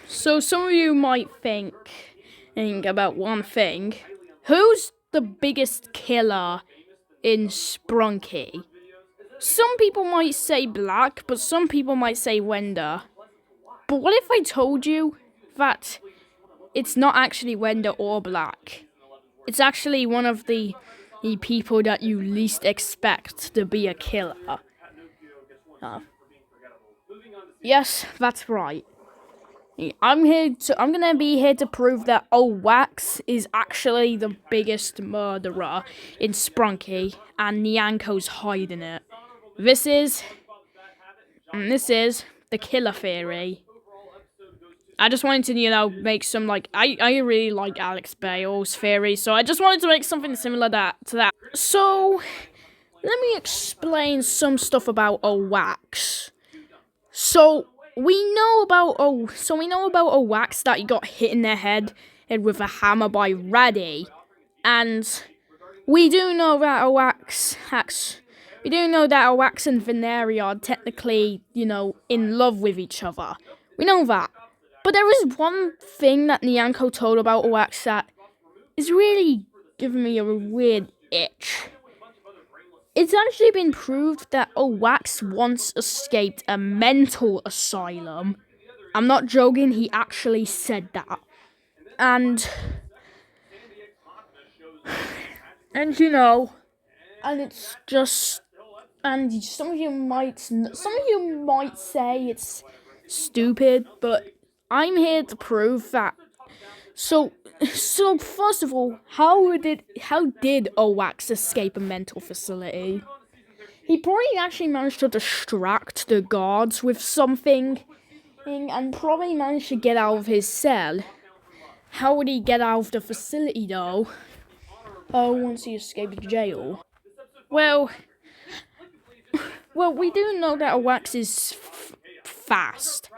So some of you might think about one thing. Who's the biggest killer in Sprunki? Some people might say Black, but some people might say Wender. But what if I told you that it's not actually Wender or Black? It's actually one of the people that you least expect to be a killer. Uh, yes, that's right. I'm gonna be here to prove that Wax is actually the biggest murderer in Sprunky, and Nyanko's hiding it. This is, this is the killer theory. I just wanted to, make some, I really like Alex Bale's theory, so I just wanted to make something similar to that. So, let me explain some stuff about Wax. So we know about Wax that he got hit in the head with a hammer by Raddy, and we do know that Wax and Veneria are technically, in love with each other. We know that. But there is one thing that Nyanko told about Wax that is really giving me a weird itch. It's actually been proved that Wax once escaped a mental asylum. I'm not joking, he actually said that. And and it's just, and some of you might say it's stupid, but I'm here to prove that. So first of all, how did Wax escape a mental facility? He probably actually managed to distract the guards with something, and probably managed to get out of his cell. How would he get out of the facility, though? Oh, once he escaped jail. Well, we do know that Wax is fast.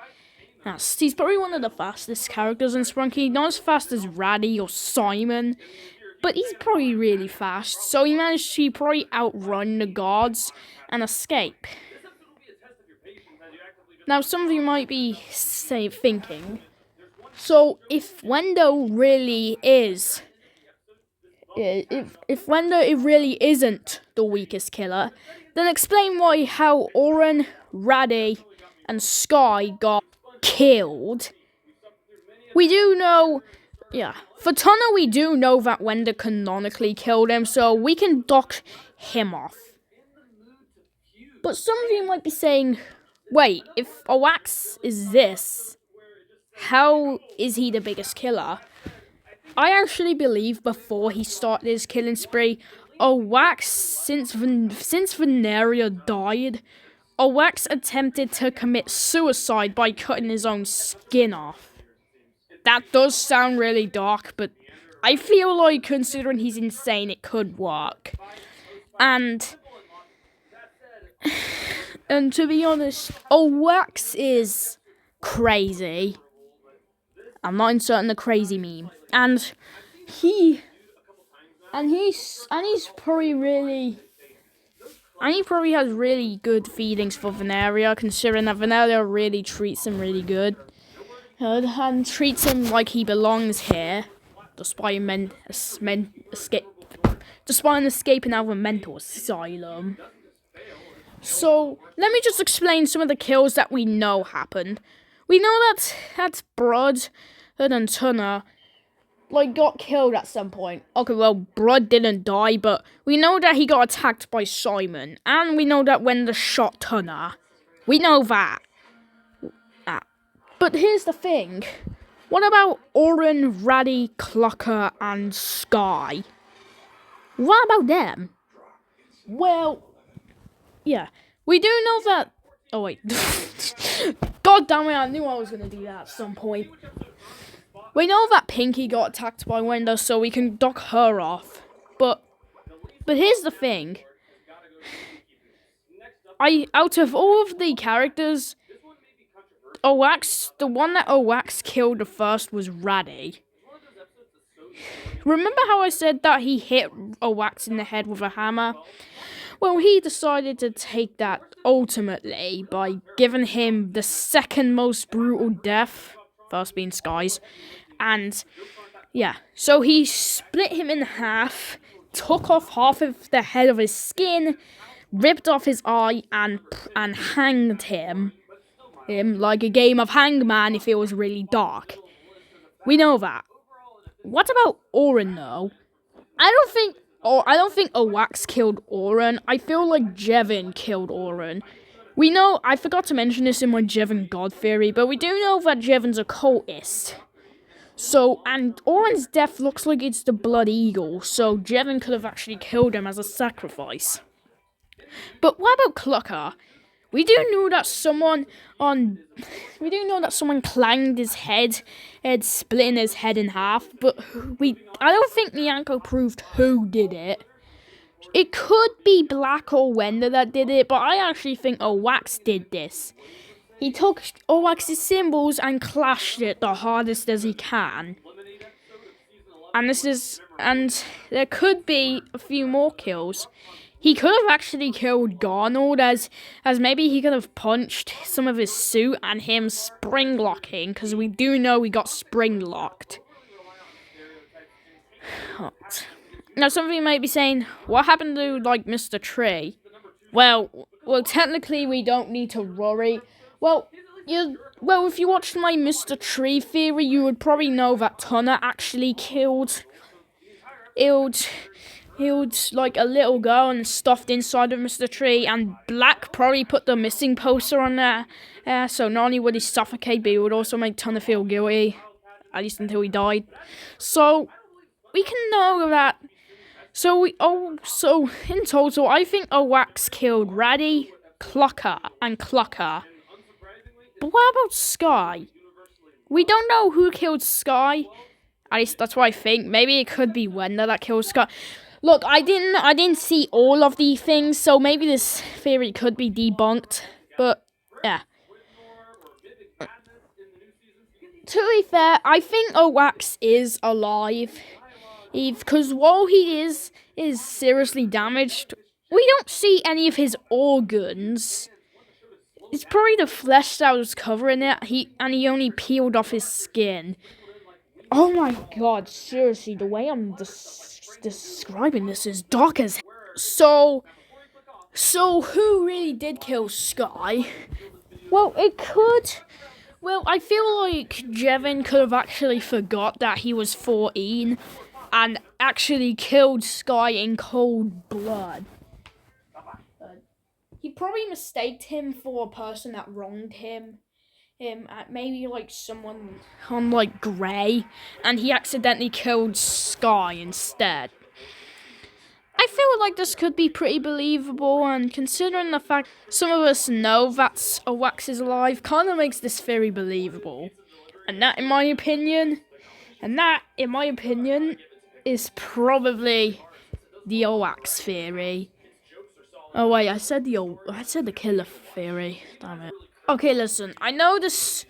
Yes, he's probably one of the fastest characters in Sprunky. Not as fast as Raddy or Simon, but he's probably really fast. So he managed to probably outrun the guards and escape. Now, some of you might be thinking, so if Wendo really is, if Wendo it really isn't the weakest killer, then explain how Oren, Raddy, and Sky got killed. We do know, for Tunna we do know that Wender canonically killed him, so we can dock him off. But some of you might be saying, wait, if Wax is this, how is he the biggest killer? I actually believe before he started his killing spree, Wax, since Veneria died, Wax attempted to commit suicide by cutting his own skin off. That does sound really dark, but I feel like, considering he's insane, it could work. And to be honest, Wax is crazy. I'm not inserting the crazy meme. And he's probably really, and he probably has really good feelings for Veneria, considering that Veneria really treats him really good. And treats him like he belongs here, despite escaping out of a mental asylum. So, let me just explain some of the kills that we know happened. We know that Brud and Tunna, got killed at some point. Okay, well, Brud didn't die, but we know that he got attacked by Simon. And we know that Wender shot Tunna. We know that. But here's the thing. What about Oren, Raddy, Clucker, and Sky? What about them? Well, yeah. We do know that... Oh, wait. God damn it, I knew I was going to do that at some point. We know that Pinky got attacked by Wender, so we can dock her off. But here's the thing. Out of all of the characters, the one that Wax killed the first was Raddy. Remember how I said that he hit Wax in the head with a hammer? Well, he decided to take that ultimately by giving him the second most brutal death. first being Sky's. And yeah, so he split him in half, took off half of the head of his skin, ripped off his eye, and hanged him like a game of hangman if it was really dark. We know that. What about Oren though? I don't think Owax killed Oren. I feel like Jevin killed Oren. We know, I forgot to mention this in my Jevin God theory, but we do know that Jevin's a cultist. So, and Oren's death looks like it's the Blood Eagle, so Jevin could have actually killed him as a sacrifice. But what about Clucker? We do know that someone clanged his head, splitting his head in half, but I don't think Nyanko proved who did it. It could be Black or Wender that did it, but I actually think Owax did this. He took Owax's symbols and clashed it the hardest as he can. And there could be a few more kills. He could have actually killed Garnold as maybe he could have punched some of his suit and him spring locking, because we do know he got spring locked. Now some of you might be saying, what happened to like Mr. Tree? Well technically we don't need to worry. Well, if you watched my Mr. Tree theory, you would probably know that Tunner actually killed like a little girl and stuffed inside of Mr. Tree, and Black probably put the missing poster on there. So not only would he suffocate, but he would also make Tunner feel guilty, at least until he died. So we can know that. So in total, I think Owax killed Raddy, Clucker, and Clucker. But what about Sky? We don't know who killed Sky. At least that's what I think. Maybe it could be Wender that killed Sky. Look, I didn't see all of the things, so maybe this theory could be debunked. But yeah. To be fair, I think Owax is alive. Because while he is seriously damaged, we don't see any of his organs. It's probably the flesh that was covering it. He only peeled off his skin. Oh my god, seriously, the way I'm describing this is dark as hell. So who really did kill Sky? Well, I feel like Jevin could have actually forgot that he was 14 and actually killed Sky in cold blood. He probably mistaked him for a person that wronged him. Maybe like someone on like Grey, and he accidentally killed Sky instead. I feel like this could be pretty believable, and considering the fact some of us know that Owax is alive, kind of makes this theory believable. And that, in my opinion, is probably the Owax theory. Oh wait, I said the killer theory. Damn it. Okay, listen. I know this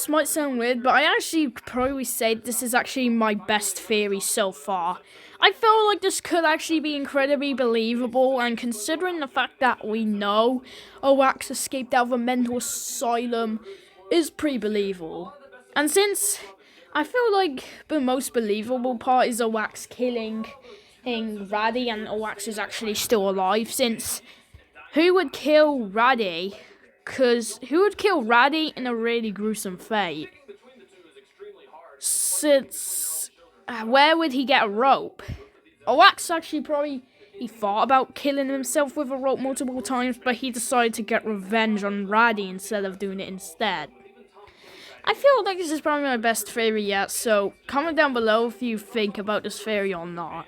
might sound weird, but I actually probably say this is actually my best theory so far. I feel like this could actually be incredibly believable, and considering the fact that we know Owax escaped out of a mental asylum is pretty believable. And since I feel like the most believable part is Owax killing Raddy, and Owax is actually still alive, since who would kill Raddy? Because who would kill Raddy in a really gruesome fate? Since where would he get a rope? Owax actually he thought about killing himself with a rope multiple times, but he decided to get revenge on Raddy instead of doing it instead. I feel like this is probably my best theory yet, so comment down below if you think about this theory or not.